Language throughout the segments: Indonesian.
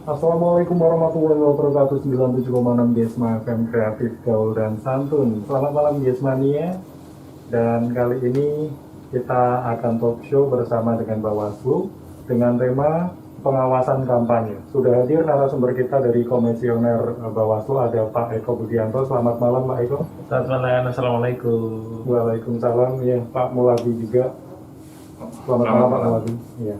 Assalamualaikum warahmatullahi wabarakatuh. 97,6 Gesma FM Kreatif Gaul dan Santun. Selamat malam Gesmania. Dan kali ini kita akan talk show bersama dengan Bawaslu dengan tema pengawasan kampanye. Sudah hadir narasumber kita dari Komisioner Bawaslu, ada Pak Eko Budianto. Selamat malam Pak Eko. Selamat malam, Assalamualaikum. Waalaikumsalam. Ya, Pak Muladi juga. Selamat malam Pak Muladi. Ya.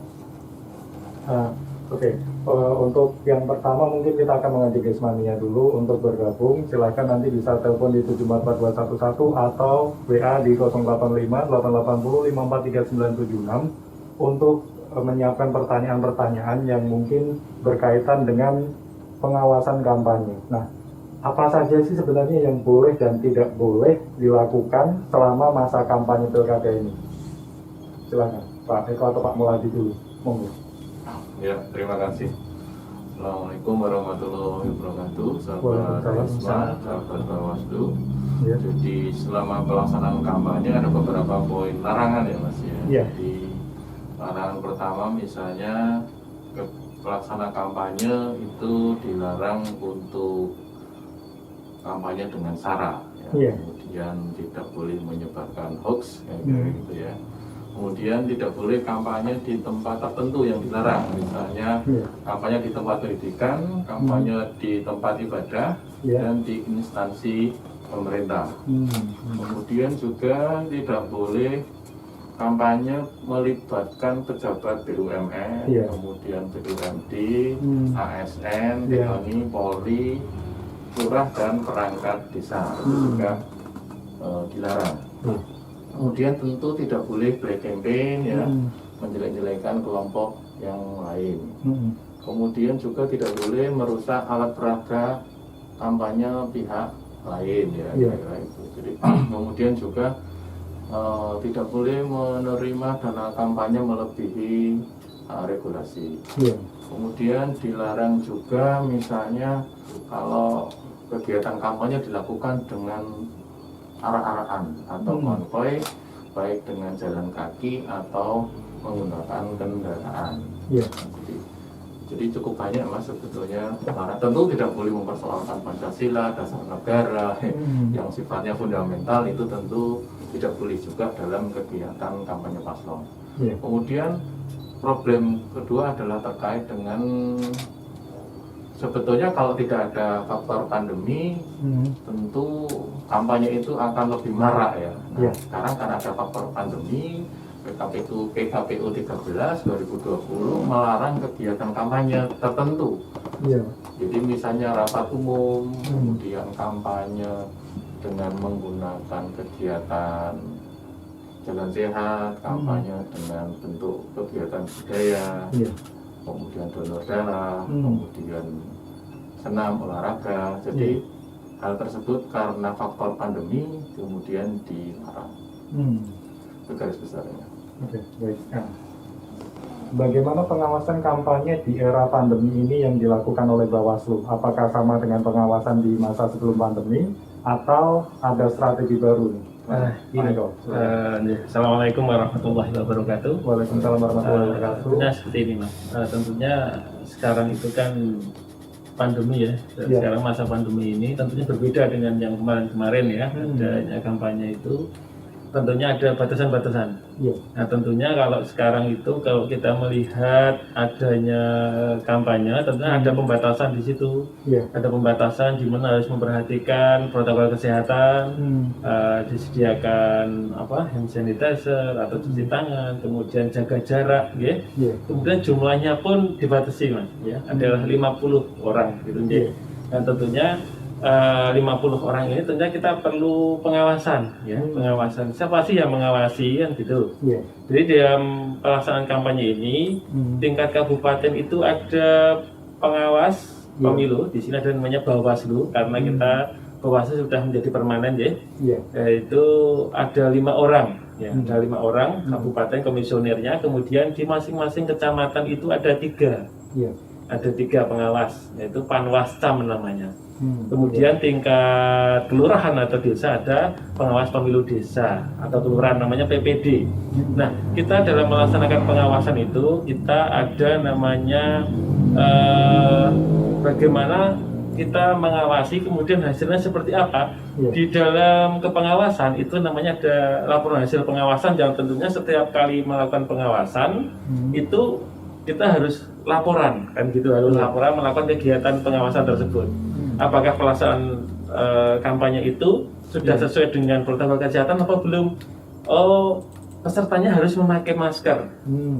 Oke. Untuk yang pertama mungkin kita akan mengajak Gesmania dulu untuk bergabung. Silahkan nanti bisa telepon di 744211 atau WA di 085 880 543 976 untuk menyiapkan pertanyaan-pertanyaan yang mungkin berkaitan dengan pengawasan kampanye. Nah, apa saja sih sebenarnya yang boleh dan tidak boleh dilakukan selama masa kampanye pilkada ini? Silakan Pak Eko atau Pak Muladi dulu. Monggo. Ya, terima kasih. Assalamualaikum warahmatullahi wabarakatuh, sahabat Gesma, sahabat Bawaslu. Ya. Jadi selama pelaksanaan kampanye ada beberapa poin larangan ya Mas ya. Ya. Jadi larangan pertama misalnya pelaksana kampanye itu dilarang untuk kampanye dengan sara ya. Kemudian tidak boleh menyebarkan hoax gitu ya. Kemudian tidak boleh kampanye di tempat tertentu yang dilarang, misalnya kampanye di tempat pendidikan, kampanye di tempat ibadah, dan di instansi pemerintah. Kemudian juga tidak boleh kampanye melibatkan pejabat BUMN, kemudian BUMD, ASN, TNI, Polri, lurah dan perangkat desa, itu juga dilarang. Kemudian tentu tidak boleh black campaign ya, menjelek-jelekan kelompok yang lain. Kemudian juga tidak boleh merusak alat peraga kampanye pihak lain ya, kira-kira itu. Jadi kemudian juga tidak boleh menerima dana kampanye melebihi regulasi. Kemudian dilarang juga misalnya kalau kegiatan kampanye dilakukan dengan arah-arahan atau konvoy, baik dengan jalan kaki atau menggunakan kendaraan. Jadi cukup banyak Mas sebetulnya. Tentu tidak boleh mempersoalkan Pancasila, dasar negara yang sifatnya fundamental, itu tentu tidak boleh juga dalam kegiatan kampanye paslon. Kemudian problem kedua adalah terkait dengan sebetulnya kalau tidak ada faktor pandemi, tentu kampanye itu akan lebih marak ya. Nah, sekarang karena ada faktor pandemi, PKPU 13 2020 melarang kegiatan kampanye tertentu. Jadi misalnya rapat umum, kemudian kampanye dengan menggunakan kegiatan jalan sehat, kampanye dengan bentuk kegiatan budaya, kemudian donor darah, kemudian senam olahraga. Jadi hal tersebut karena faktor pandemi kemudian dilarang. Itu garis besarnya. Oke, baik. Bagaimana pengawasan kampanye di era pandemi ini yang dilakukan oleh Bawaslu? Apakah sama dengan pengawasan di masa sebelum pandemi atau ada strategi baru nih? Assalamualaikum warahmatullahi wabarakatuh. Waalaikumsalam warahmatullahi wabarakatuh. Nah, seperti ini Mas. Tentunya sekarang itu kan pandemi ya. Sekarang masa pandemi ini tentunya berbeda dengan yang kemarin-kemarin ya. Adanya kampanye itu tentunya ada batasan-batasan. Nah, tentunya kalau sekarang itu kalau kita melihat adanya kampanye, tentunya ada pembatasan di situ. Ada pembatasan di mana harus memperhatikan protokol kesehatan, disediakan hand sanitizer atau cuci tangan, kemudian jaga jarak, ya. Kemudian jumlahnya pun dibatasi, Mas, ya. Adalah 50 orang gitu, dan tentunya 50 orang ini tentunya kita perlu pengawasan ya, pengawasan. Siapa sih yang mengawasi kan gitu. Jadi dalam pelaksanaan kampanye ini tingkat kabupaten itu ada pengawas pemilu. Di sini ada namanya Bawaslu karena kita Bawaslu sudah menjadi permanen ya. Yaitu ada 5 orang ya, ada 5 orang kabupaten komisionernya. Kemudian di masing-masing kecamatan itu ada 3. Ada 3 pengawas, yaitu Panwascam namanya. Kemudian tingkat kelurahan atau desa ada pengawas pemilu desa atau kelurahan namanya PPD. Nah, kita dalam melaksanakan pengawasan itu kita ada namanya bagaimana kita mengawasi, kemudian hasilnya seperti apa. Di dalam kepengawasan itu namanya ada laporan hasil pengawasan, yang tentunya setiap kali melakukan pengawasan itu kita harus laporan, kan gitu, harus laporan melakukan kegiatan pengawasan tersebut. Apakah pelaksanaan kampanye itu sudah sesuai dengan protokol kesehatan apa belum? Oh, pesertanya harus memakai masker.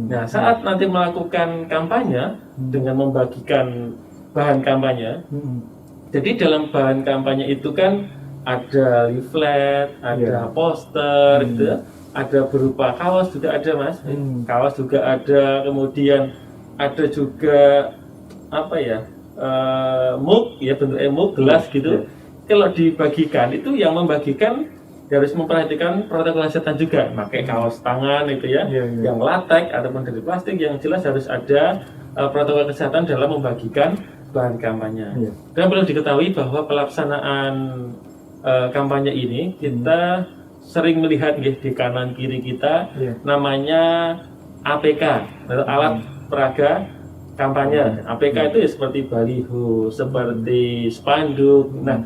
Nah, saat nanti melakukan kampanye dengan membagikan bahan kampanye, jadi dalam bahan kampanye itu kan ada leaflet, ada poster, gitu, ada berupa kaos juga ada, Mas. Kaos juga ada, kemudian ada juga apa ya, mug, ya bentuk mug, gelas gitu. Kalau dibagikan itu yang membagikan harus memperhatikan protokol kesehatan juga, pakai kaos tangan itu ya, yang latex ataupun dari plastik, yang jelas harus ada protokol kesehatan dalam membagikan bahan kampanye. Dan perlu diketahui bahwa pelaksanaan kampanye ini kita sering melihat di kanan kiri kita namanya APK atau alat peraga kampanye. APK itu ya seperti baliho, seperti spanduk. Nah,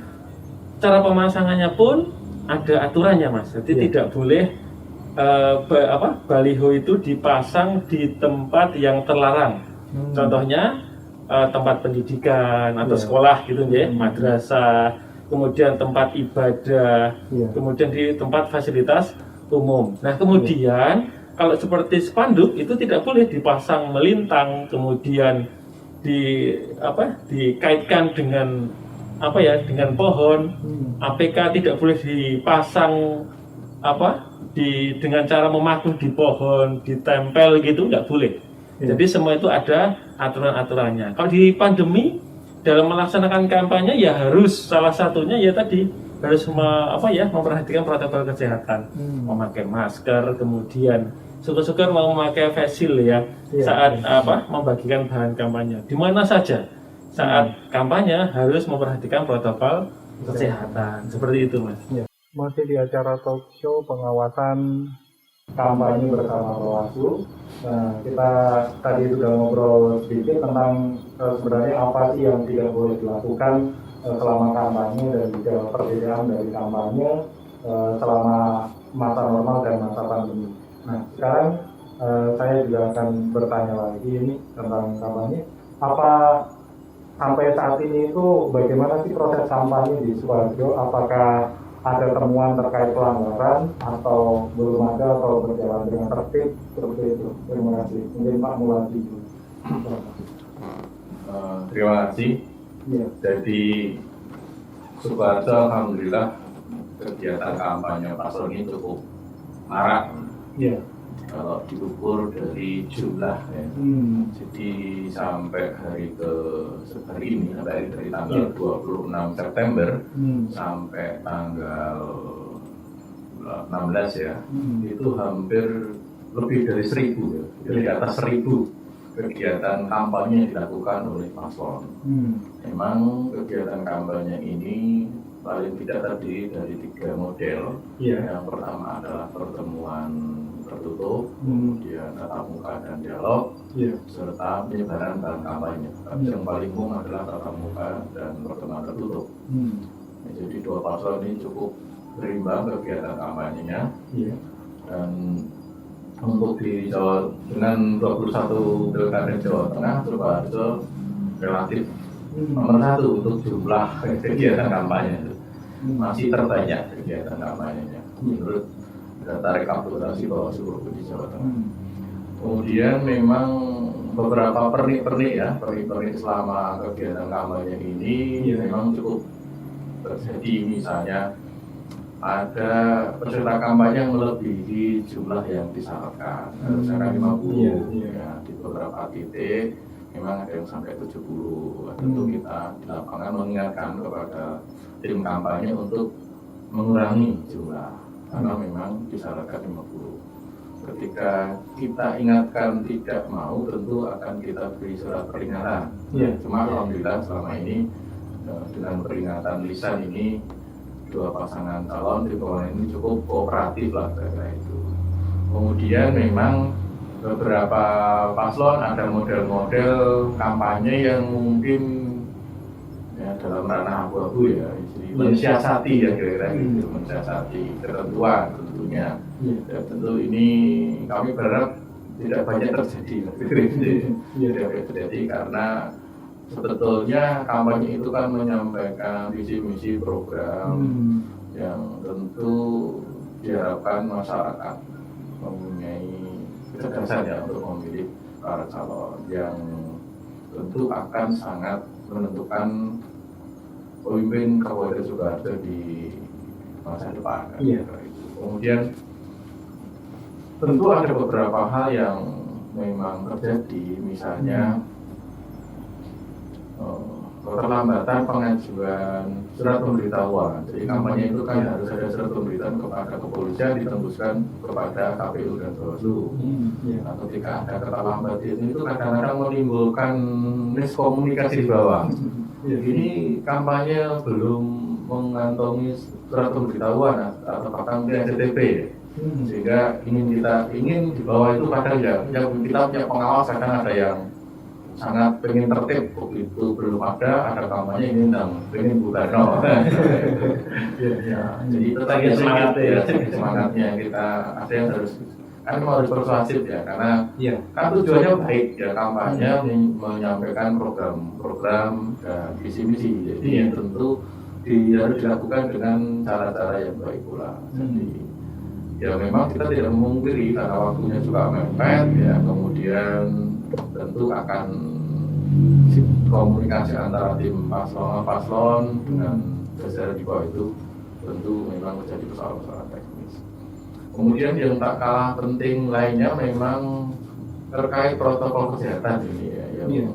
cara pemasangannya pun ada aturannya, Mas. Jadi tidak boleh baliho itu dipasang di tempat yang terlarang. Contohnya tempat pendidikan atau sekolah gitu ya, madrasah, kemudian tempat ibadah, kemudian di tempat fasilitas umum. Nah, kemudian kalau seperti spanduk itu tidak boleh dipasang melintang, kemudian dikaitkan dengan dengan pohon. APK tidak boleh dipasang dengan cara memaku di pohon, ditempel gitu, nggak boleh. Jadi semua itu ada aturan-aturannya. Kalau di pandemi dalam melaksanakan kampanye ya harus salah satunya ya tadi harus memperhatikan protokol kesehatan, memakai masker, kemudian syukur-syukur mau memakai face shield ya saat membagikan bahan kampanye. Di mana saja saat kampanye harus memperhatikan protokol kesehatan. Seperti itu, Mas. Masih di acara talk show pengawasan kampanye bersama Bawaslu. Nah, kita tadi sudah ngobrol sedikit tentang sebenarnya apa sih yang tidak boleh dilakukan selama kampanye dan juga perbedaan dari kampanye selama masa normal dan masa pandemi. Nah, sekarang saya juga akan bertanya lagi ini tentang kampanye. Apa sampai saat ini itu bagaimana sih proses kampanye di Sukoharjo? Apakah ada temuan terkait pelanggaran atau belum ada atau berjalan dengan tertib seperti itu? Terima kasih. Mungkin Pak Muladi. Terima kasih. Jadi Sukoharjo alhamdulillah kegiatan kampanye paslon ini cukup marak. Kalau diukur dari jumlah ya. Jadi sampai hari ini sampai dari tanggal 26 September sampai tanggal 16 ya, itu hampir lebih dari 1.000 ya. Jadi di atas 1.000 kegiatan kampanye yang dilakukan oleh paslon. Memang kegiatan kampanye ini paling tidak terdiri dari 3 model. Yang pertama adalah pertemuan tertutup, kemudian tatap muka dan dialog, serta penyebaran bahan kampanye. Tapi yang paling umum adalah tatap muka dan pertemuan tertutup. Jadi 2 paslon ini cukup berimbang kegiatan kampanyenya. Dan untuk di Jawa, dengan 21 pilkada Jawa Tengah, Sukoharjo relatif nomor 1 untuk jumlah kegiatan kampanye itu. Masih terbanyak kegiatan kampanyenya menurut data rekapitulasi Bawaslu di Jawa Tengah. Kemudian memang beberapa pernik-pernik selama kegiatan kampanye ini memang cukup terjadi. Misalnya ada peserta kampanye yang melebihi jumlah yang disyaratkan, harusnya 50 ya, di beberapa titik memang ada yang sampai 70. Tentu kita di lapangan mengingatkan kepada tim kampanye untuk mengurangi jumlah, karena memang disyaratkan 50. Ketika kita ingatkan tidak mau, tentu akan kita beri surat peringatan. Cuma alhamdulillah selama ini dengan peringatan lisan ini 2 pasangan calon di bawah ini cukup kooperatif lah kira-kira itu. Kemudian memang beberapa paslon ada model-model kampanye yang mungkin ya dalam ranah abu-abu ya, mensiasati ya kira-kira gitu, mensiasati ketentuan tentunya. Ya, tentu ini kami berharap tidak banyak terjadi, tidak banyak terjadi karena sebetulnya kampanye itu kan menyampaikan visi misi program yang tentu diharapkan masyarakat mempunyai kecerdasan ya untuk memilih para calon yang tentu akan sangat menentukan pemimpin Kabupaten Sukoharjo di masa depan. Kemudian tentu ada beberapa hal yang memang terjadi, misalnya keterlambatan pengajuan surat pemberitahuan. Jadi kampanye itu kan harus ada surat pemberitahuan kepada kepolisian ditembuskan kepada KPU dan Bawaslu. Nah, ketika ada keterlambatan itu kadang-kadang menimbulkan miskomunikasi di bawah. Ini kampanye belum mengantongi surat pemberitahuan atau bahkan STP, sehingga ingin di bawah itu padahal ya kita punya pengawas, karena ada yang sangat pengen tertib, begitu belum ada kampanye ini pengen Bugano. Jadi itu tadi semangatnya kita ada yang harus persuasif ya, karena kan tujuannya baik ya, kampanye menyampaikan program dan visi misi, jadi tentu harus dilakukan dengan cara-cara yang baik pula. Jadi ya memang kita tidak memungkiri karena waktunya juga mepet ya, kemudian tentu akan komunikasi antara tim paslon dengan jajaran di bawah itu tentu memang menjadi persoalan teknis. Kemudian yang tak kalah penting lainnya memang terkait protokol kesehatan ini ya, yang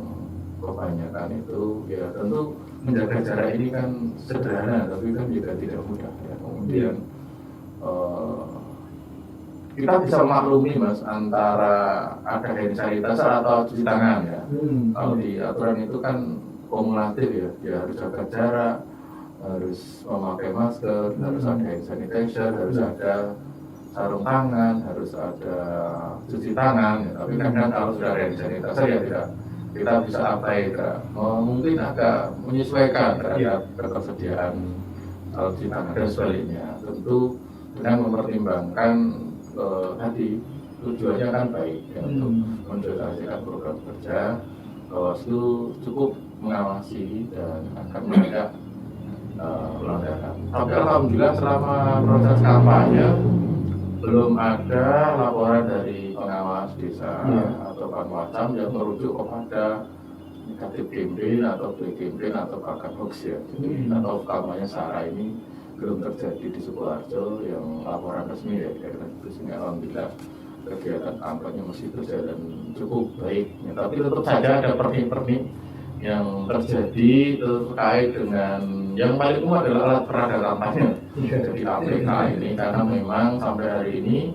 kebanyakan itu ya tentu menjaga jarak ini kan sederhana, tapi kan juga tidak mudah ya. Kemudian kita bisa maklumi Mas, antara ada hand sanitizer atau cuci tangan ya. Kalau di aturan itu kan kumulatif ya, dia harus jaga jarak, harus memakai masker, harus ada hand sanitizer, harus ada sarung tangan, harus ada cuci tangan ya. Tapi kadang kalau sudah ada hand sanitizer ya tidak, kita bisa abai, mungkin agak menyesuaikan terhadap ketersediaan cuci tangan dan sebaliknya. Tentu dengan mempertimbangkan tadi tujuannya kan baik ya, untuk mensosialisasikan program kerja, Bawaslu cukup mengawasi dan akan menindak pelanggaran. Tapi alhamdulillah selama proses kampanye belum ada laporan dari pengawas desa atau Panwascam yang merujuk kepada negatif campaign atau black campaign atau bahkan hoax ya. Jadi atau kampanye SARA ini belum terjadi di Sukoharjo yang laporan resmi ya, kira-kira sehingga alhamdulillah kegiatan kampanye masih berjalan cukup baik ya, tapi tetap saja ada pernik-pernik yang terjadi terkait dengan yang paling umum adalah alat peraga kampanye jadi APK ini, karena memang sampai hari ini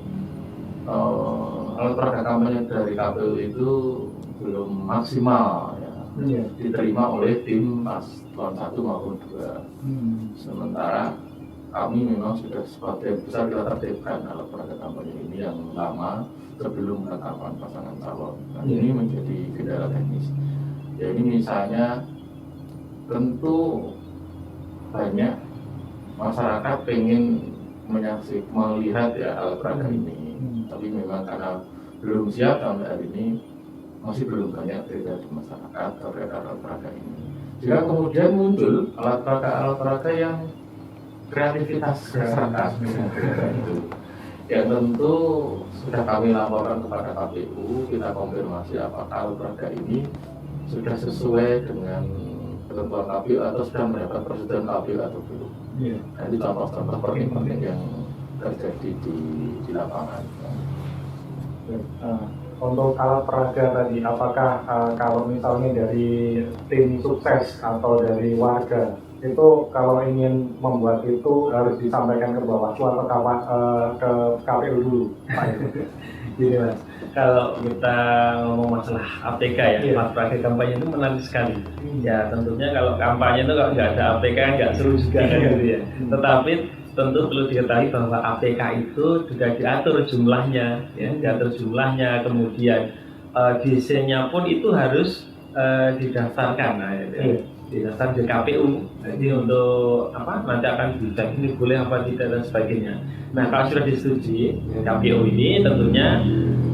alat peraga kampanye dari KPU itu belum maksimal ya, diterima oleh tim paslon 1 maupun 2. Sementara kami memang sudah sesuatu yang besar kita tertibkan alat peraga kampanye ini yang lama sebelum penetapan pasangan calon. Nah, ini menjadi kendala teknis. Ya ini misalnya tentu banyak masyarakat pengen melihat ya alat peraga ini, tapi memang karena belum siap sampai hari ini masih belum banyak terjadi di masyarakat terkait alat peraga ini. Jika kemudian muncul alat peraga yang kreativitas masyarakat itu yang tentu sudah kami laporkan kepada KPU, kita konfirmasi apakah alat peraga ini sudah sesuai dengan ketentuan KPU atau sudah mendapat persetujuan KPU atau belum. Nah, itu contoh-contoh penting-penting yang terjadi di lapangan. Untuk alat peraga tadi, apakah kalau misalnya dari tim sukses atau dari warga itu kalau ingin membuat itu harus disampaikan ke Bawaslu atau ke KPU dulu, Pak? Gini Mas, kalau kita ngomong masalah APK ya, alat peraga kampanye itu menarik sekali. Ya tentunya kalau kampanye itu kalau nggak ada APK nggak seru juga kan gitu ya. Tetapi tentu perlu diketahui bahwa APK itu juga diatur jumlahnya, ya, diatur jumlahnya, kemudian desainnya pun itu harus didaftarkan, nah, ya, didaftar di KPU. Jadi untuk apa nanti akan dicek ini boleh apa tidak dan sebagainya. Nah kalau sudah disetujui KPU ini tentunya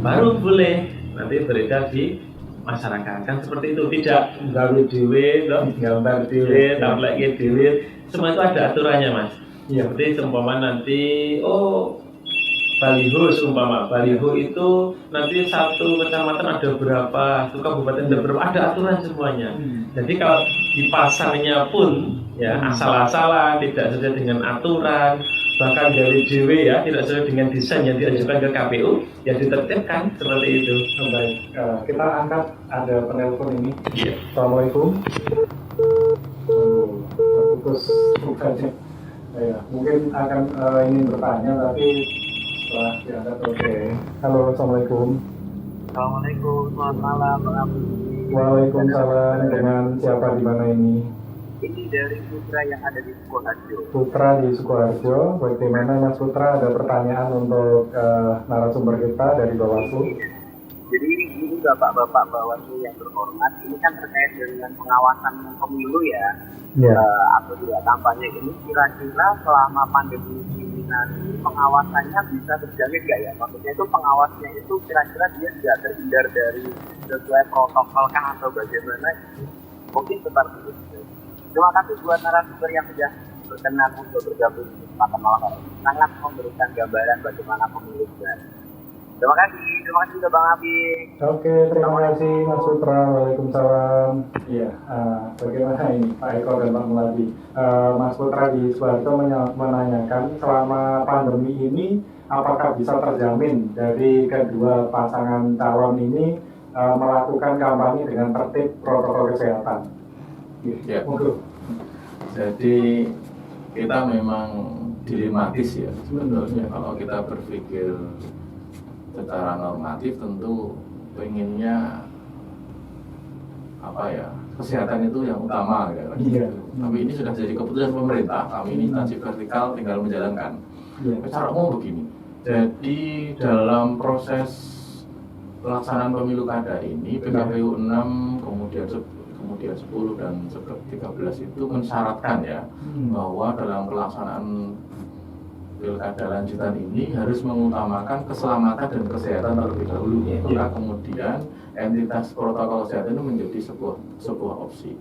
baru boleh nanti beredar di masyarakat, kan seperti itu, tidak gawe dhewe, gambar dhewe, tampilke dhewe, semua itu ada aturannya mas. Ya, seperti seumpama nanti baliho, seumpama baliho itu nanti satu kecamatan ada berapa, satu kabupaten ada berapa, ada aturan semuanya. Jadi kalau dipasangnya pun ya asal-asalan, tidak sesuai dengan aturan, bahkan dari DW ya tidak sesuai dengan desain yang diajukan ke KPU, ya ditertibkan seperti itu. Baik, kita angkat, ada penelpon ini. Iya. Assalamualaikum. Terputus bukannya. Ya, mungkin akan ingin bertanya tapi setelah diangkat. Oke. Halo, assalamualaikum. Assalamualaikum, selamat malam, Bang Abu. Waalaikumsalam. Dengan siapa di mana ini? Ini dari Putra yang ada di Sukoharjo. Putra di Sukoharjo. Bagaimana Mas Putra, ada pertanyaan untuk narasumber kita dari Bawaslu? Jadi ini Bapak-Bapak Bawaslu yang terhormat, ini kan terkait dengan pengawasan pemilu ya, atau juga kampanye ini, kira-kira selama pandemi ini nanti pengawasannya bisa terjamin nggak ya? Maksudnya itu pengawasnya itu kira-kira dia tidak terhindar dari sesuai protokol kah atau bagaimana? Mungkin seperti itu. Terima kasih buat narasumber yang sudah berkenan untuk bergabung pada malam hari ini. Sangat memberikan gambaran bagaimana pemilu dan terima kasih juga Bang Abi. Oke, terima kasih Mas Putra. Waalaikumsalam. Iya, bagaimana ini Pak Eko dan Pak Muladi? Mas Putra di Sukoharjo menanyakan selama pandemi ini apakah bisa terjamin dari kedua pasangan calon ini melakukan kampanye dengan tertib protokol kesehatan? Ya. Jadi kita memang dilematis ya sebetulnya kalau kita berpikir secara normatif tentu pengennya apa ya, kesehatan itu yang utama ya. Tapi ini sudah jadi keputusan pemerintah, kami ini instansi vertikal tinggal menjalankan. Secara umum begini, jadi dalam proses pelaksanaan pemilu kada ini PKPU 6 kemudian 10 dan 13 itu mensyaratkan ya bahwa dalam pelaksanaan pilkada lanjutan ini harus mengutamakan keselamatan dan kesehatan terlebih dahulu. Maka kemudian entitas protokol kesehatan itu menjadi sebuah opsi.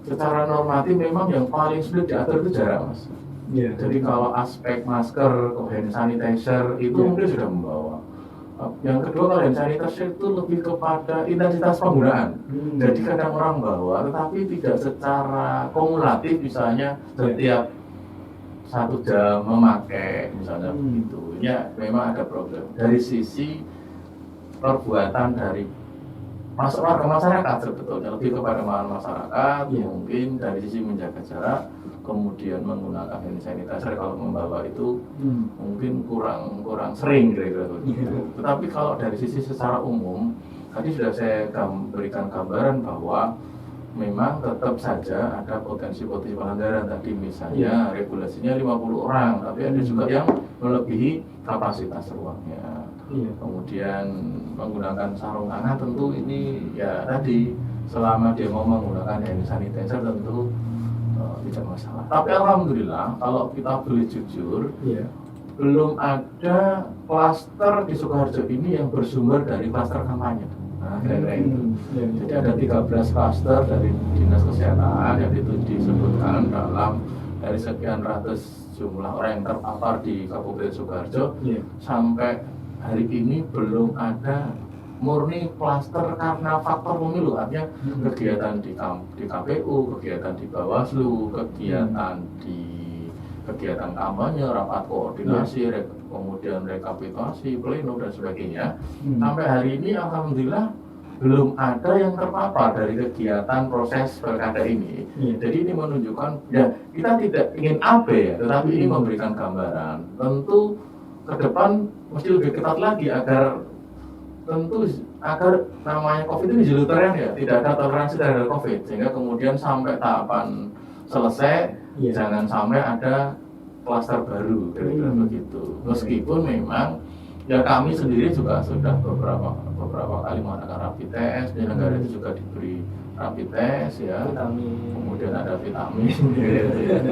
Secara normatif memang yang paling sulit diatur itu jarak mas. Jadi kalau aspek masker, hand sanitizer itu mungkin sudah membawa. Yang kedua kalau hand sanitizer itu lebih kepada intensitas penggunaan. Jadi kadang orang bawa tetapi tidak secara kumulatif, misalnya setiap 1 jam memakai misalnya begitu. Ya memang ada problem dari sisi perbuatan dari warga masyarakat sebetulnya, lebih kepada masyarakat. Mungkin dari sisi menjaga jarak, kemudian menggunakan hand sanitizer kalau membawa itu mungkin kurang sering kira-kira begitu. Tetapi kalau dari sisi secara umum, tadi sudah saya berikan gambaran bahwa memang tetap saja ada potensi-potensi pelanggaran. Tadi misalnya regulasinya 50 orang, tapi ada juga yang melebihi kapasitas ruangnya. Kemudian menggunakan sarung tangan tentu ini ya tadi selama dia mau menggunakan hand sanitizer tentu tidak masalah. Tapi alhamdulillah kalau kita boleh jujur, belum ada klaster di Sukoharjo ini yang bersumber dari klaster kampanye. Nah, kira-kira itu. Jadi ada 13 klaster dari Dinas Kesehatan yang itu disebutkan dalam dari sekian ratus jumlah orang yang terpapar di Kabupaten Sukoharjo. Sampai hari ini belum ada murni klaster karena faktor pemilu, artinya kegiatan di KPU, kegiatan di Bawaslu, kegiatan kampanye, rapat koordinasi, kemudian rekapitulasi, pleno dan sebagainya. Sampai hari ini alhamdulillah belum ada yang terpapar dari kegiatan proses pilkada ini. Jadi ini menunjukkan ya kita tidak ingin AB ya, tetapi ini memberikan gambaran. Tentu ke depan mesti lebih ketat lagi agar namanya COVID ini zero-tolerance ya, tidak ada toleransi terhadap COVID, sehingga kemudian sampai tahapan selesai jangan sampai ada klaster baru, kira-kira begitu. Meskipun memang ya kami sendiri juga sudah beberapa kali mengadakan rapid test, penyelenggara itu juga diberi rapid test ya, kemudian ada vitamin gitu ya.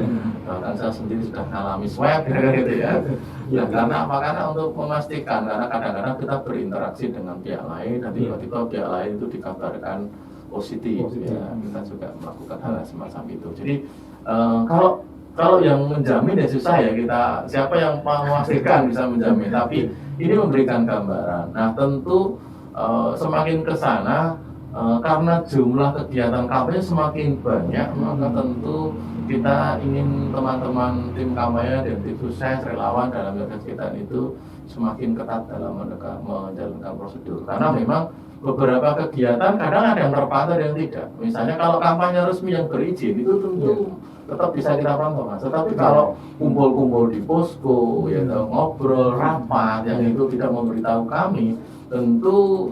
Bahkan saya sendiri sudah mengalami swab gitu ya. Ya karena apa? Karena untuk memastikan, karena kadang-kadang kita berinteraksi dengan pihak lain dan tiba-tiba pihak lain itu dikabarkan positif. Ya, kita juga melakukan hal semacam itu. Jadi kalau yang menjamin ya susah ya, kita siapa yang memastikan bisa menjamin, tapi ini memberikan gambaran. Nah tentu semakin ke sana karena jumlah kegiatan kampanye semakin banyak, maka tentu kita ingin teman-teman tim kampanye dan tim sukses relawan dalam kegiatan itu semakin ketat dalam menjalankan prosedur. Karena memang beberapa kegiatan kadang ada yang terpantau dan yang tidak. Misalnya kalau kampanye resmi yang berizin itu tentu tetap bisa kita pantau, Mas. Tetapi kalau kumpul-kumpul di posko, ya ngobrol, rapat, yang itu tidak memberitahu kami, tentu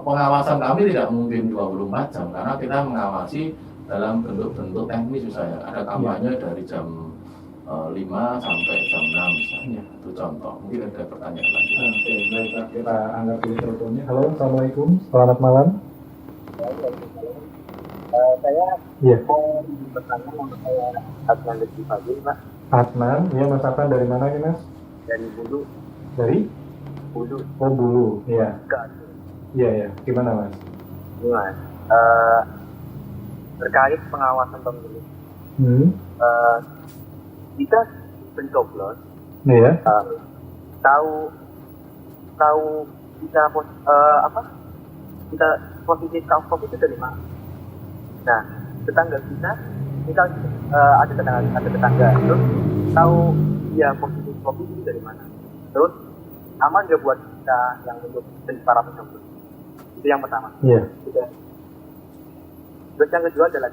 pengawasan kami tidak mungkin 24 jam karena kita mengawasi dalam bentuk-bentuk teknis. Misalnya ada kampanye dari jam 5 sampai jam 6 misalnya, itu contoh. Mungkin ada pertanyaan lagi. Oke, baik Pak, kita angkat dulu teleponnya. Halo, Assalamualaikum, selamat malam. Saya Iya. bertanya untuk saya Adnan Lutfi Fadil, Pak, Adnan, ya Mas Adnan dari mana ini Mas? dari Bulu. Dari? Bulu. Oh Bulu, iya. Enggak. Iya ya, gimana Mas? Ini Mas, terkait pengawasan pemilu. Kita pencoblos Iya. tahu kita kita posisi kasus COVID itu dari mana? Nah, tetangga kita misal ada tetangga terus tahu dia positif COVID itu dari mana? Terus aman nggak buat kita yang untuk para pencoblos? Itu yang pertama. Iya. Terus yang kedua adalah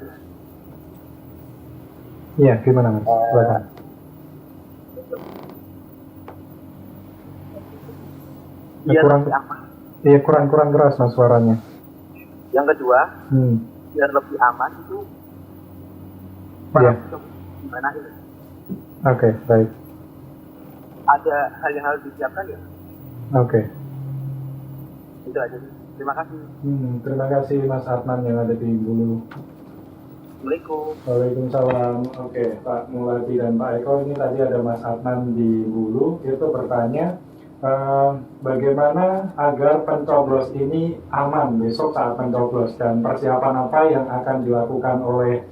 Iya, gimana Mas? Silakan. biar kurang lebih aman. Iya, kurang keras Mas suaranya. Yang kedua, biar lebih aman itu Iya. gimana ini? Oke, baik. Ada hal yang harus disiapkan ya? Oke. Itu aja. Terima kasih. Terima kasih Mas Adnan yang ada di Bulu. Assalamualaikum. Waalaikumsalam. Oke, Pak Muladi dan Pak Eko, ini tadi ada Mas Adnan di Bulu, itu bertanya bagaimana agar pencoblos ini aman besok saat pencoblos dan persiapan apa yang akan dilakukan oleh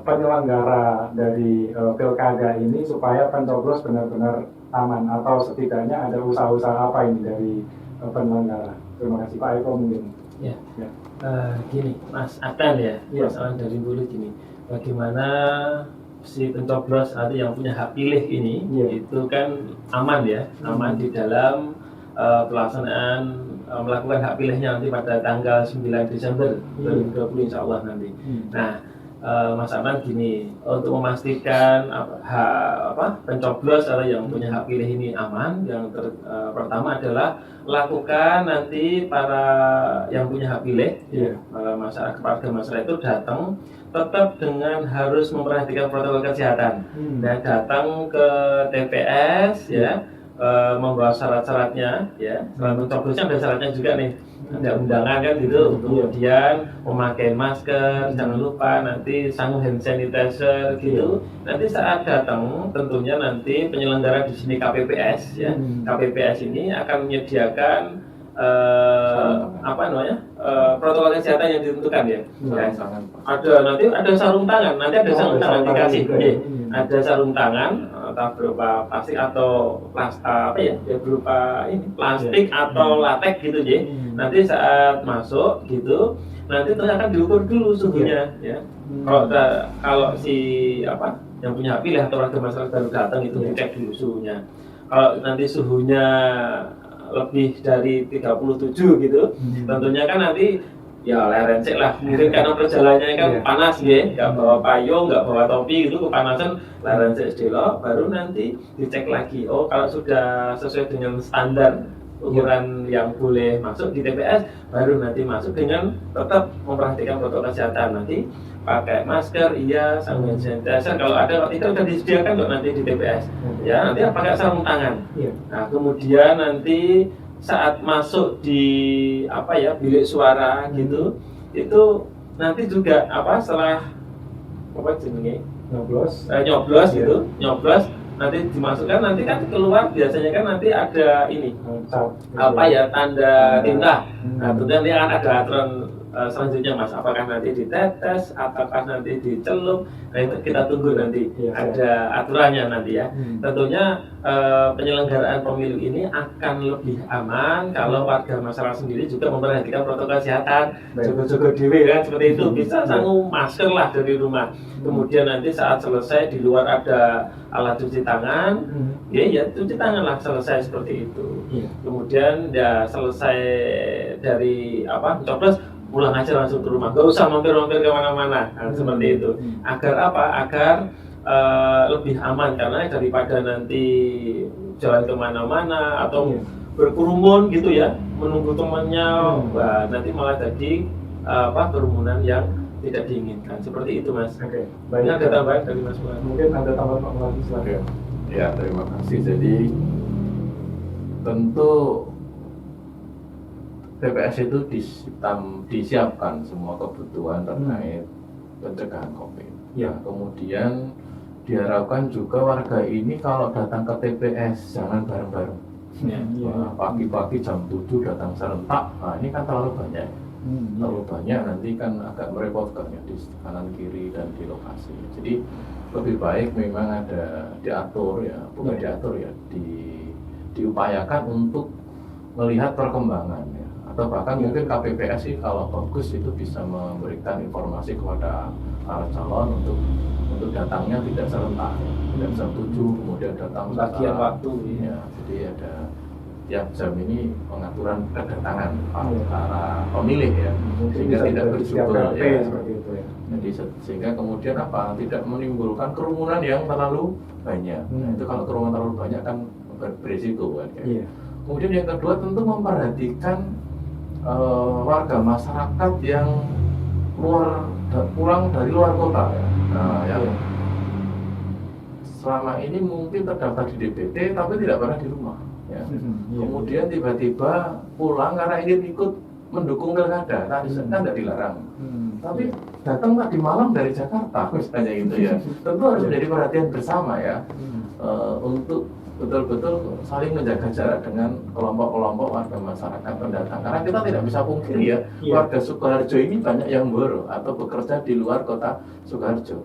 penyelenggara dari pilkada ini supaya pencoblos benar-benar aman, atau setidaknya ada usaha-usaha apa ini dari penyelenggara. Terima kasih Pak Eko mungkin. Ya. Gini, Mas Adnan ya, persoalan dari Bulu gini, bagaimana si pencoblos atau yang punya hak pilih ini itu kan aman ya, aman di dalam pelaksanaan melakukan hak pilihnya nanti pada tanggal 9 Desember 2020 insya Allah nanti. Nah, Mas Adnan gini, untuk memastikan pencoblos atau yang punya hak pilih ini aman, yang pertama adalah lakukan nanti para yang punya hak pilih, masyarakat itu datang tetap dengan harus memperhatikan protokol kesehatan dan datang ke TPS ya, membawa syarat-syaratnya ya. Selain pencoblosnya ada syaratnya juga nih, ada undangan kan gitu, kemudian memakai masker, jangan lupa nanti sangu hand sanitizer gitu. Nanti saat datang tentunya nanti penyelenggara di sini KPPS ya, KPPS ini akan menyediakan protokol kesehatan yang ditentukan ya. Ada sarung tangan, nanti ada sarung tangan dikasih. Ada sarung tangan atau berupa plastik atau berupa plastik atau latex gitu ya. Nanti saat masuk gitu, nanti akan diukur dulu suhunya ya. Kalau si yang punya hak pilih atau warga masyarakat baru datang itu dicek dulu suhunya. Kalau nanti suhunya lebih dari 37 gitu, tentunya kan nanti ya lerencek lah, mungkin karena perjalanannya kan panas ya, nggak bawa payung, nggak bawa topi gitu, kepanasan, lerencek dulu, baru nanti dicek lagi. Oh, kalau sudah sesuai dengan standar ukuran yang boleh masuk di TPS, baru nanti masuk dengan tetap memperhatikan protokol kesehatan. Nanti pakai masker, iya, sama hand sanitizer. Kalau ada, kalau tidak sudah disediakan kok nanti di TPS. Ya, nanti pakai sarung tangan. Nah, kemudian nanti saat masuk di bilik suara gitu, itu nanti juga setelah nyoblos gitu, nyoblos nanti dimasukkan, nanti kan keluar biasanya kan nanti ada ini tanda tinta. Nah, tentunya nanti akan ada aturan selanjutnya Mas, apakah nanti ditetes ataukah nanti dicelup. Nah, itu kita tunggu nanti ada aturannya nanti ya. Tentunya penyelenggaraan pemilu ini akan lebih aman kalau warga masyarakat sendiri juga memperhatikan protokol kesehatan, jaga-jaga diri kan, seperti itu. Bisa sanggup masker lah dari rumah. Kemudian nanti saat selesai di luar ada alat cuci tangan, ya cuci tangan lah, selesai seperti itu. Kemudian ya selesai dari coblos, pulang aja langsung ke rumah, gak usah mampir-mampir kemana-mana. Nah, seperti itu. Agar agar lebih aman, karena daripada nanti jalan kemana-mana atau berkerumun gitu ya, menunggu temannya, nanti malah jadi kerumunan yang tidak diinginkan. Seperti itu Mas. Oke. Banyak ada tambahan dari Mas Fuad. Mungkin ada tambahan Pak Melati, silakan. Ya, terima kasih. Jadi tentu TPS itu disiapkan semua kebutuhan terkait pencegahan COVID. Nah, kemudian diharapkan juga warga ini kalau datang ke TPS jangan bareng-bareng. Pagi-pagi jam 7 datang serentak, nah ini kan terlalu banyak. Terlalu banyak nanti kan agak merepotkan ya di kanan kiri dan di lokasi. Jadi lebih baik memang ada diatur ya, bukan diatur ya, diupayakan untuk melihat perkembangan ya. Atau bahkan mungkin KPPS sih kalau bagus itu bisa memberikan informasi kepada para calon untuk datangnya tidak serentak, tidak jam 7 kemudian datang bagian waktu ya. Jadi ada tiap jam ini pengaturan kedatangan para pemilih ya, sehingga tidak berjubel ya. Jadi sehingga kemudian tidak menimbulkan kerumunan yang terlalu banyak. Nah, itu kalau kerumunan terlalu banyak kan berisiko kan. Kemudian yang kedua tentu memperhatikan warga masyarakat yang pulang dari luar kota ya. Nah, yang selama ini mungkin terdaftar di DPT tapi tidak pernah di rumah ya. Kemudian tiba-tiba pulang karena ingin ikut mendukung pilkada, tadi kan tidak dilarang. Tapi datang tadi malam dari Jakarta misalnya gitu ya. Tentu harus menjadi perhatian bersama ya, untuk betul-betul saling menjaga jarak dengan kelompok-kelompok warga masyarakat pendatang. Karena kita tidak bisa pungkiri ya, warga Sukoharjo ini banyak yang boro atau bekerja di luar kota Sukoharjo.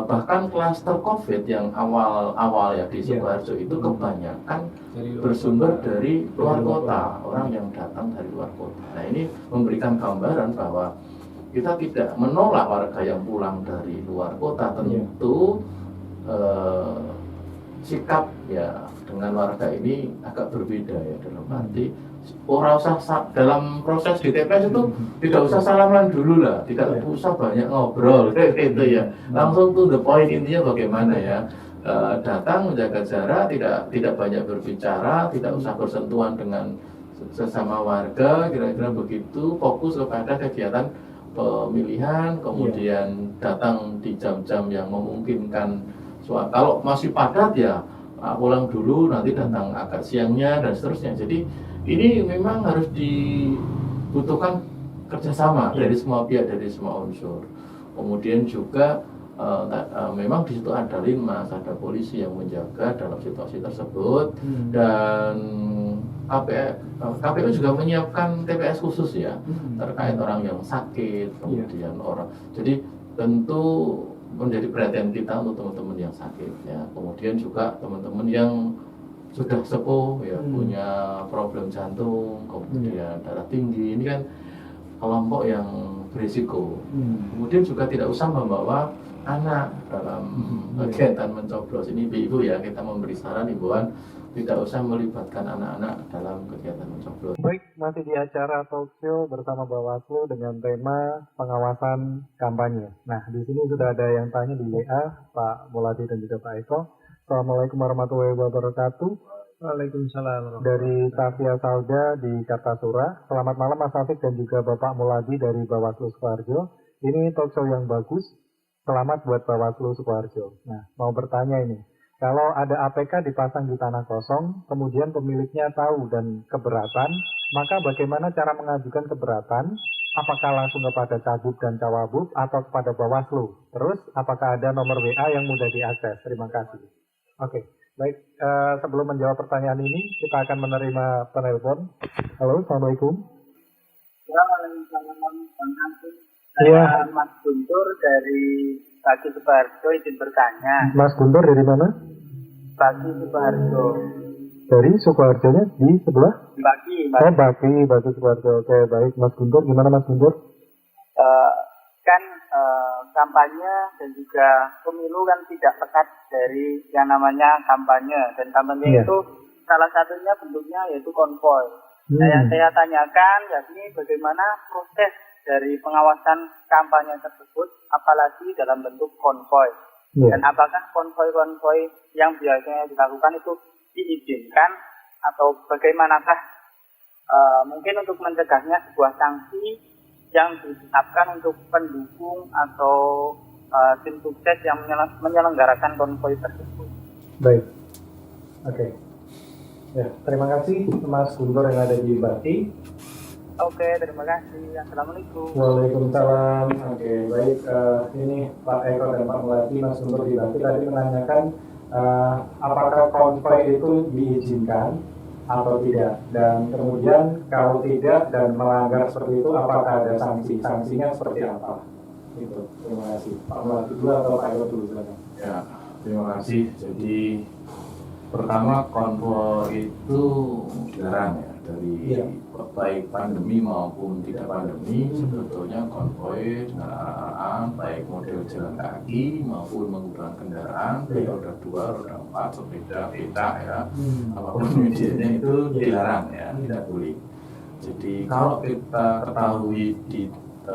Bahkan klaster COVID yang awal ya di Sukoharjo itu kebanyakan bersumber dari luar kota, orang yang datang dari luar kota. Nah, ini memberikan gambaran bahwa kita tidak menolak warga yang pulang dari luar kota, tentu sikap ya dengan warga ini agak berbeda ya, dalam arti orang usah dalam proses di TPS itu tidak usah salaman dulu lah, tidak usah banyak ngobrol gitu ya, langsung to the point, intinya bagaimana ya, datang menjaga jarak, tidak banyak berbicara, tidak usah bersentuhan dengan sesama warga, kira-kira begitu, fokus kepada kegiatan pemilihan, kemudian datang di jam-jam yang memungkinkan. Kalau masih padat ya pulang dulu, nanti datang agak siangnya dan seterusnya. Jadi ini memang harus dibutuhkan kerjasama dari semua pihak, dari semua unsur. Kemudian juga memang di situ ada linmas, ada polisi yang menjaga dalam situasi tersebut, dan KPU juga menyiapkan TPS khusus ya terkait orang yang sakit, kemudian orang. Jadi tentu menjadi perhatian kita untuk teman-teman yang sakit ya. Kemudian juga teman-teman yang sudah sepuh ya, punya problem jantung, kemudian darah tinggi, ini kan kelompok yang berisiko. Kemudian juga tidak usah membawa anak dalam kegiatan mencoblos. Ini ibu ya, kita memberi saran himbauan tidak usah melibatkan anak-anak dalam kegiatan mencoblos. Baik, masih di acara talk show bersama Bawaslu dengan tema pengawasan kampanye. Nah, di sini sudah ada yang tanya di WA, Pak Melati dan juga Pak Eko. Assalamualaikum warahmatullahi wabarakatuh. Waalaikumsalam. Dari Tafia Sauda di Kartasura. Selamat malam Mas Taufik dan juga Bapak Muladi dari Bawaslu Sukoharjo. Ini talk show yang bagus. Selamat buat Bawaslu Sukoharjo. Nah, mau bertanya ini. Kalau ada APK dipasang di tanah kosong, kemudian pemiliknya tahu dan keberatan, maka bagaimana cara mengajukan keberatan? Apakah langsung kepada Cagup dan Cawabuk atau kepada Bawaslu? Terus, apakah ada nomor WA yang mudah diakses? Terima kasih. Oke. Baik, sebelum menjawab pertanyaan ini, kita akan menerima penelpon. Halo, Assalamualaikum. Ya, Waalaikumsalam. Iya. Saya Mas Guntur dari Bagi Sukoharjo, izin bertanya. Mas Guntur dari mana? Bagi Sukoharjo. Dari Sukoharjonya di sebelah? Bagi. Oh, Bagi Sukoharjo. Oke, baik. Mas Guntur, gimana Mas Guntur? Kan kampanye dan juga pemilu kan tidak lekat dari yang namanya kampanye, dan kampanye itu salah satunya bentuknya yaitu konvoy. Nah, yang saya tanyakan yakni bagaimana proses dari pengawasan kampanye tersebut, apalagi dalam bentuk konvoy, dan apakah konvoy-konvoy yang biasanya dilakukan itu diizinkan atau bagaimanakah mungkin untuk mencegahnya sebuah sanksi yang ditetapkan untuk pendukung atau tim sukses yang menyelenggarakan konvoy tersebut. Baik. Oke. Ya, terima kasih Mas Guntur yang ada di Bati. Oke, terima kasih. Assalamualaikum. Waalaikumsalam. Oke, baik. Ini Pak Eko dan Pak Muladi, Mas Guntur di Bati tadi menanyakan apakah konvoy itu diizinkan atau tidak, dan kemudian kalau tidak dan melanggar seperti itu apakah ada sanksinya seperti apa? Itu. Terima kasih. Pak Muladi dulu atau Pak Eko dulu, silakan. Ya, terima kasih. Jadi pertama, konvoy itu dilarang ya dari baik pandemi maupun tidak pandemi. Sebetulnya konvoy dengan arah-arahan baik model jalan kaki maupun menggunakan kendaraan baik roda 2, roda 4, sepeda, becak ya, apapun medianya itu dilarang ya, tidak boleh. Jadi kalau kita ketahui di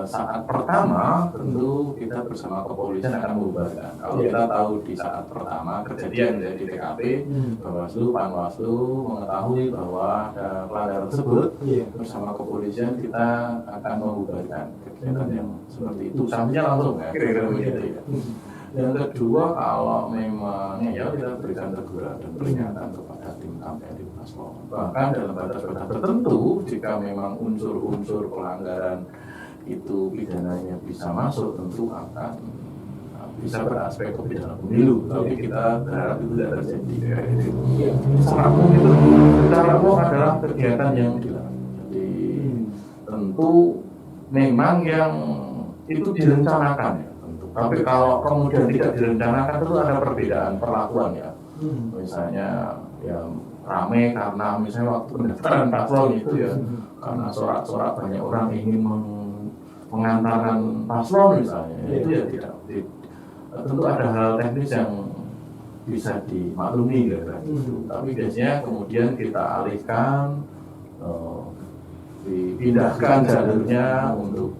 saat pertama, tentu kita bersama kepolisian akan membubarkan. Kalau kita tahu di saat pertama kejadian ya, di TKP, Bawaslu, Panwaslu mengetahui bahwa ada pelanggaran tersebut, bersama kepolisian kita akan membubarkan kegiatan yang seperti itu. Sanksinya langsung ya, kira-kira begitu ya. Yang kedua, kalau memang ya kita berikan teguran dan peringatan kepada tim kampanye di paslon. Bahkan dalam batas-batas tertentu, jika memang unsur-unsur pelanggaran itu pidananya bisa masuk, tentu akan bisa beraspek ke pidana pemilu. Tapi kita berharap itu tidak terjadi. Secara umum adalah kegiatan yang dilarang. Jadi tentu memang yang itu direncanakan ya. Tentu. Tapi kalau kemudian tidak direncanakan, tentu ada perbedaan perlakuan ya. Misalnya ya rame karena misalnya waktu pendaftaran paslon itu ya, karena sorak-sorak banyak orang ingin mengantarkan paslon misalnya, itu ya tidak, tentu ada hal teknis yang bisa dimaklumi ya, tapi biasanya kemudian kita alihkan, dipindahkan jalurnya untuk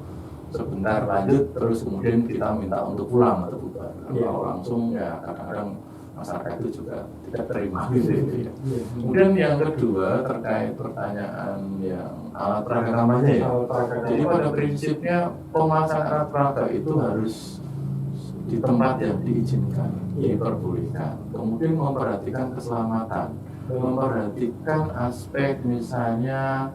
sebentar lanjut, terus kemudian kita minta untuk pulang atau bubar. Kalau langsung ya kadang-kadang masyarakat itu juga tidak terima gitu ya. Kemudian yang kedua terkait pertanyaan yang alat peraga kampanye ya. Jadi pada prinsipnya pemasangan alat peraga itu harus di tempat yang diizinkan, diperbolehkan. Kemudian memperhatikan keselamatan, memperhatikan aspek misalnya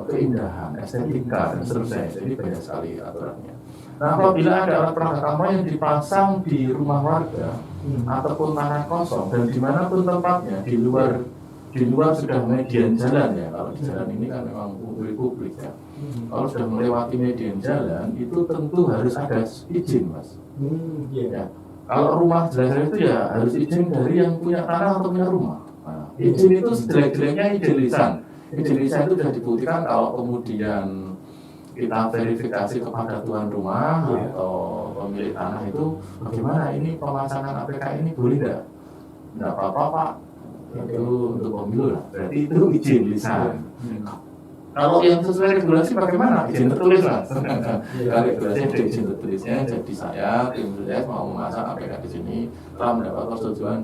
keindahan, estetika dan seterusnya. Jadi banyak sekali aturannya. Nah, apabila ada alat peraga kampanye yang dipasang di rumah warga ataupun tanah kosong dan dimanapun tempatnya, di luar sudah median jalan ya, kalau di jalan ini kan memang publik ya. Kalau sudah melewati median jalan itu tentu harus ada izin, Mas. Ya. Kalau rumah jelas itu ya harus izin dari yang punya tanah atau punya rumah. Nah, izin itu sejelek-jeleknya izin lisan. Izin lisan itu sudah dibuktikan kalau kemudian kita verifikasi kepada tuan rumah atau pemilik tanah itu bagaimana ini pemasangan APK ini boleh nggak? Nggak apa-apa Pak, itu untuk pemilu lah. Berarti itu izin lisan. Kalau yang sesuai regulasi bagaimana? Izin tertulis mas. Kalau regulasi ada izin tertulisnya, jadi saya tim sukses mau memasang APK di sini telah mendapat persetujuan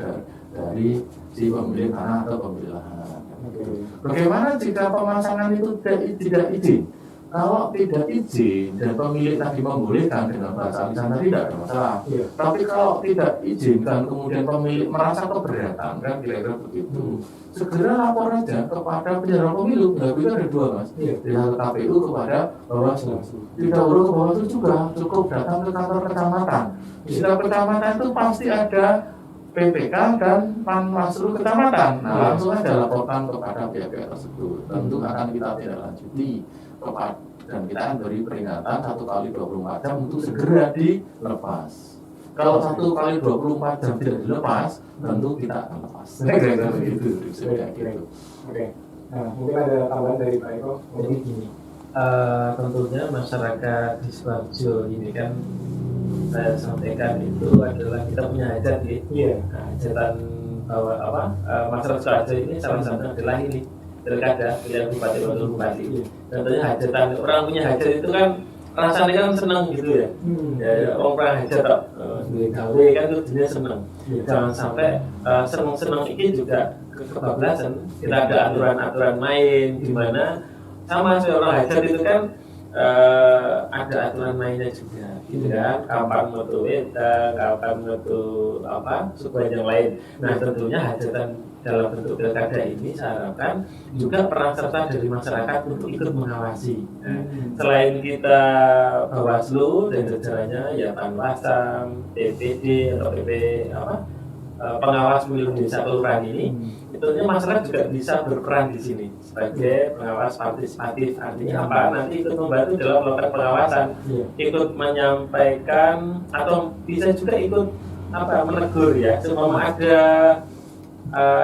dari si pemilik tanah atau pemilik lahan. Bagaimana jika pemasangan itu tidak izin? Kalau tidak izin dan pemilik tadi membolehkan dengan bahasa lisan tadi tidak ada masalah. Tapi kalau tidak izin dan kemudian pemilik merasa keberatan kan kira-kira begitu, segera lapor aja kepada penyelenggara pemilu. Nah, itu ada dua mas, dari KPU kepada Bawaslu. Tidak perlu ke Bawaslu juga, cukup datang ke kantor kecamatan. Di setiap kecamatan itu pasti ada PPK dan Panwaslu kecamatan. Nah, langsung aja laporkan kepada pihak-pihak tersebut. Tentu akan kita tindak lanjuti dan kita akan beri peringatan 1 kali 24 jam untuk segera dilepas. Kalau 1 kali 24 jam tidak dilepas, tentu kita akan lepas. Kira-kira begitu. Oke. Nah, mungkin ada tambahan dari Pak Eko. Jadi gini, tentunya masyarakat di Sidoarjo ini kan saya sampaikan itu adalah kita punya hajat ya. Iya. Nah, hajatan bahwa masyarakat Sidoarjo ini salah satu adalah ini pilkada pilihan bupati wakil bupati. Tentunya hajatan orang punya hajat itu kan rasanya kan senang gitu ya. Ya orang pernah hajat tak gawe kan itu dia senang. Jangan sampai senang-senang ini juga kebablasan. Kita ada aturan-aturan main di mana sama seorang hajat itu kan ada aturan mainnya juga gitu kan, kapan metu wedang, kapan metu sukuan yang lain. Nah tentunya hajatan dalam bentuk pilkada ini saya harapkan juga peran serta dari masyarakat untuk ikut mengawasi. Nah, selain kita Bawaslu dan jajarannya ya Panwasam, PPD atau PP pengawas pemilu desa kelurahan ini, tentunya masyarakat juga bisa berperan di sini sebagai pengawas partisipatif. Artinya apa? Nanti ikut membantu dalam melakukan pengawasan, ikut menyampaikan atau bisa juga ikut menegur ya. Seumpama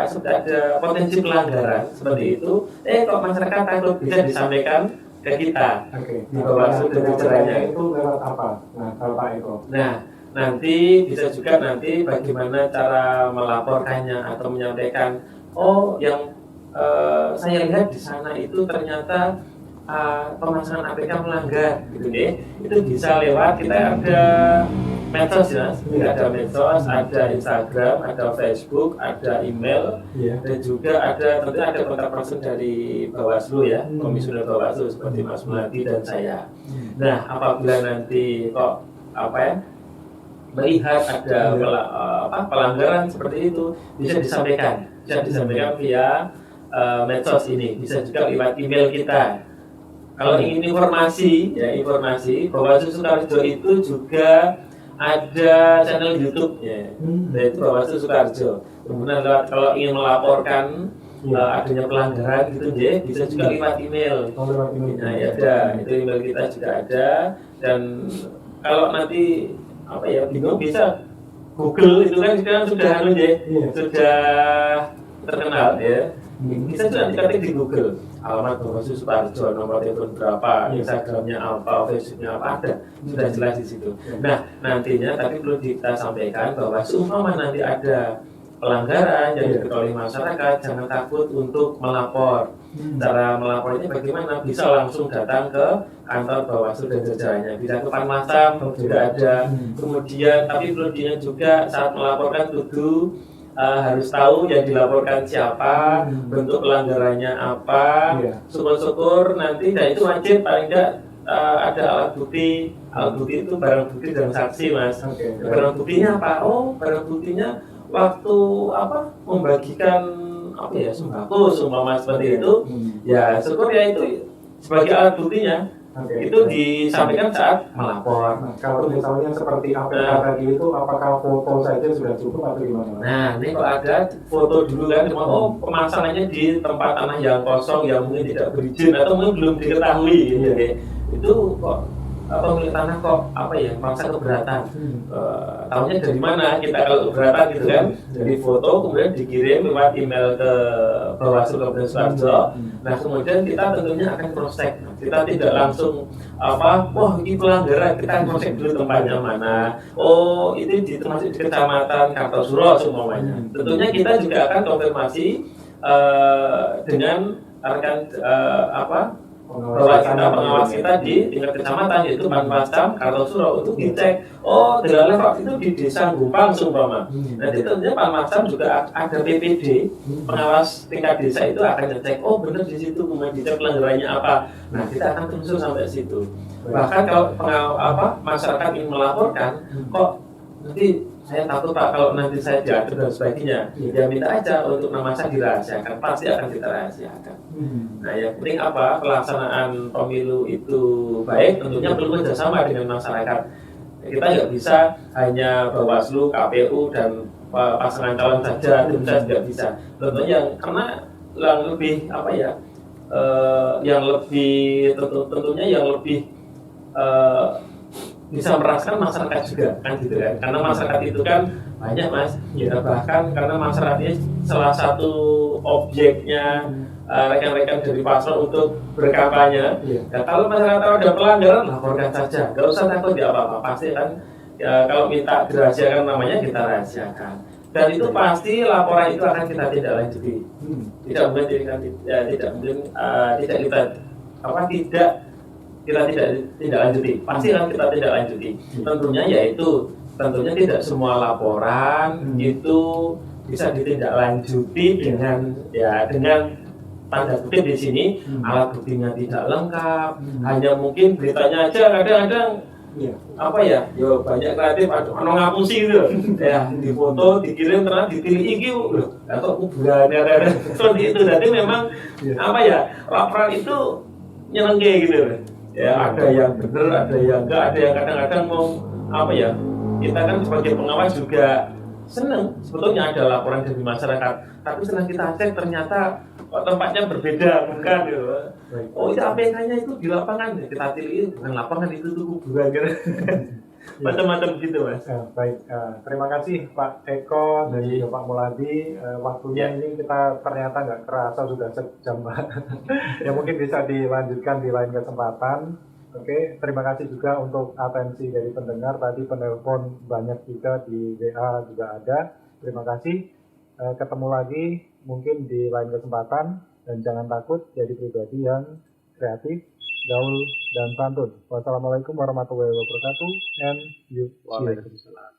sudah ada potensi pelanggaran seperti itu, kok masyarakat takut bisa disampaikan ke kita. Di Bawaslu dan jajarannya itu lewat apa? Nah, kalau Pak Eko. Nah, nanti bisa juga nanti bagaimana cara melaporkannya atau menyampaikan yang saya lihat di sana itu ternyata pemasangan APK melanggar gitu deh. Itu bisa lewat kita ada medsos ya, ada medsos, ada Instagram, ada Facebook, ada email, dan juga tentunya ada kontak person dari Bawaslu ya, komisioner Bawaslu seperti Mas Melati dan saya. Nah, apabila nanti kok melihat ada pelanggaran seperti itu bisa disampaikan via medsos ini, bisa juga lewat email kita. Kalau ingin informasi Bawaslu Sukoharjo itu juga ada channel YouTube ya, yaitu Bawaslu Sukoharjo. Kemudian kalau ingin melaporkan adanya pelanggaran gitu deh, bisa juga lewat email. Nah ya ada, itu email kita juga ada. Dan kalau nanti bingung bisa Google itu kan sekarang sudah sudah terkenal ya. Bisa juga diketik di Google alamat Bawaslu Sukoharjo, nomor telepon berapa, Instagramnya apa, Facebooknya apa, ada sudah jelas di situ. Nah nantinya tapi perlu kita sampaikan bahwa seumpama nanti ada pelanggaran yang diketahui masyarakat, jangan takut untuk melapor. Cara melapornya bagaimana? Bisa langsung datang ke kantor Bawaslu dan jajarannya, bisa ke Panwasam juga ada. Kemudian tapi perlu diingat juga saat melaporkan harus tahu yang dilaporkan siapa, bentuk pelanggarannya apa. Syukur-syukur nanti, dan itu wajib paling tidak ada alat bukti. Alat bukti itu barang bukti dan saksi mas. Barang buktinya apa? Barang buktinya waktu membagikan sembako seumpama seperti itu. Ya syukur ya itu sebagai alat buktinya. Itu disampaikan saat melapor. Nah, kalau misalnya seperti APK tadi itu, apakah foto saja sudah cukup atau gimana? Nah, ini kok ada foto dulu kan, pemasangannya di tempat tanah yang kosong yang mungkin tidak berizin atau mungkin belum diketahui gitu. Itu kok pemilik tanah kok merasa keberatan. Tahunya dari mana kita kalau keberatan gitu kan? Dari foto kemudian dikirim lewat email ke Bawaslu Kabupaten Sidoarjo. Nah kemudian kita tentunya akan cross check. Kita tidak langsung ini pelanggaran, kita akan cross check dulu tempatnya mana. Itu termasuk di Kecamatan Kartosuro semuanya. Tentunya kita juga akan konfirmasi dengan rekan pengawas kita di tingkat kecamatan yaitu Panwascam Kartosuro untuk dicek delala kok itu di desa Gumpang seumpama. Nanti tentunya Panwascam juga ada PPD pengawas tingkat desa itu akan ngecek benar di situ kemudian dicek pelanggarannya apa. Nah kita akan telusur sampai situ. Bahkan kalau masyarakat ingin melaporkan kok nanti saya takut Pak kalau nanti saya diatur dan sebagainya, ya minta aja untuk nama saya dirahasiakan, pasti akan kita rahasiakan. Nah yang penting pelaksanaan pemilu itu baik, tentunya perlu kerjasama dengan masyarakat. Kita nggak bisa hanya Bawaslu, KPU dan pasangan calon saja, tim saya tidak bisa. Tentunya karena yang lebih tentunya yang lebih bisa merasakan masyarakat juga kan gitu kan, karena masyarakat itu kan banyak Mas ya, bahkan karena masyarakat ini salah satu objeknya rekan-rekan dari paslon untuk berkampanye. Ya, kalau masyarakat tahu ada pelanggaran laporkan saja, nggak usah takut ya apa-apa, pasti kan ya, kalau minta dirahasiakan namanya kita rahasiakan dan itu pasti laporan itu akan kita tindak lanjuti. Tidak mungkin kita tidak lanjuti, pasti kan kita tidak lanjuti. Tentunya tidak semua laporan itu bisa ditindaklanjuti dengan tanda kutip di sini alat buktinya tidak lengkap, hanya mungkin beritanya aja kadang-kadang banyak kreatif ono ngapusi gitu ya, difoto dikirim terus dipilih iki atau kuburan ada seperti itu. Jadi memang laporan itu nyenengke gitu ya, ada yang benar, ada yang enggak, ada yang kadang-kadang mau kita kan sebagai pengawas juga senang sebetulnya ada laporan dari masyarakat, tapi setelah kita cek ternyata tempatnya berbeda, bukan gitu. Itu APK-nya itu di lapangan, kita pilih bukan lapangan, itu tuh kuburan gitu. Macam-macam gitu Mas. Baik, terima kasih Pak Eko dan juga Pak Muladi. Waktunya ini kita ternyata nggak kerasa sudah sejam. Ya mungkin bisa dilanjutkan di lain kesempatan. Oke, terima kasih juga untuk atensi dari pendengar. Tadi penelpon banyak juga di WA juga ada. Terima kasih. Ketemu lagi mungkin di lain kesempatan dan jangan takut jadi pribadi yang kreatif, gaul, dan santun. Wassalamualaikum warahmatullahi wabarakatuh and you. Waalaikumsalam.